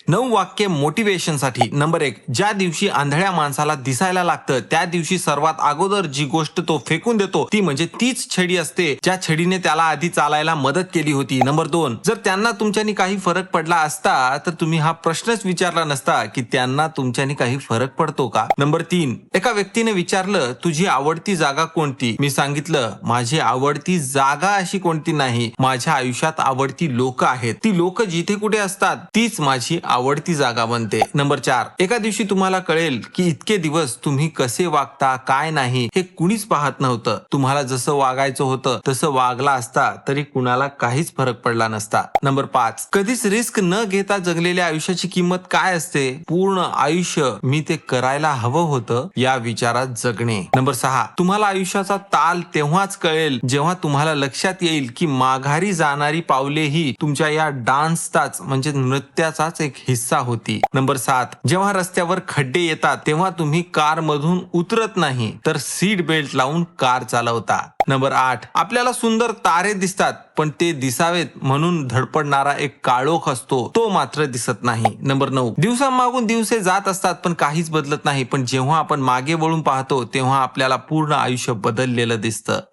9 वाक्य मोटिवेशन साठी. नंबर 1, ज्या दिवशी आंधळ्या माणसाला दिसायला लागतं त्या दिवशी सर्वात अगोदर जी गोष्ट तो फेकून देतो ती म्हणजे तीच छडी असते ज्या छडीने त्याला आधी चालायला मदत केली होती. नंबर 2, जर त्यांना तुमच्यानी काही फरक पडला असता तर तुम्ही हा प्रश्नच विचारला नसता की त्यांना तुमच्यानी काही फरक पडतो का. नंबर 3, एका व्यक्तीने विचारलं तुझी आवडती जागा कोणती. मी सांगितलं माझी आवडती जागा अशी कोणती नाही, माझ्या आयुष्यात आवडती लोक आहेत. ती लोक जिथे कुठे असतात तीच माझी आवडती जागा बनते. नंबर 4, एका दिवशी तुम्हाला कळेल की इतके दिवस तुम्ही कसे वागता काय नाही हे कुणीच पाहत नव्हतं. तुम्हाला जसं वागायचं होतं तसं वागला असता तरी कुणाला काहीच फरक पडला नसता. नंबर 5, कधीच रिस्क न घेता जगलेल्या आयुष्याची किंमत काय असते. पूर्ण आयुष्य मी ते करायला हवं होतं या विचारात जगणे. नंबर 6, तुम्हाला आयुष्याचा ताल तेव्हाच कळेल जेव्हा तुम्हाला लक्षात येईल की माघारी जाणारी पावलेही तुमच्या या डान्सचाच म्हणजे नृत्याचाच एक हिस्सा होती. नंबर 7, जेव्हा रस्त्यावर खड्डे येतात तेव्हा तुम्ही कार मधून उतरत नाही तर सीट बेल्ट लावून कार चालवता. नंबर 8, आपल्याला सुंदर तारे दिसतात पण ते दिसावेत म्हणून धडपडणारा एक काळोख असतो तो मात्र दिसत नाही. नंबर 9, दिवसामागून दिवसे जात असतात पण काहीच बदलत नाही, पण जेव्हा आपण मागे वळून पाहतो तेव्हा आपल्याला पूर्ण आयुष्य बदललेलं दिसतं.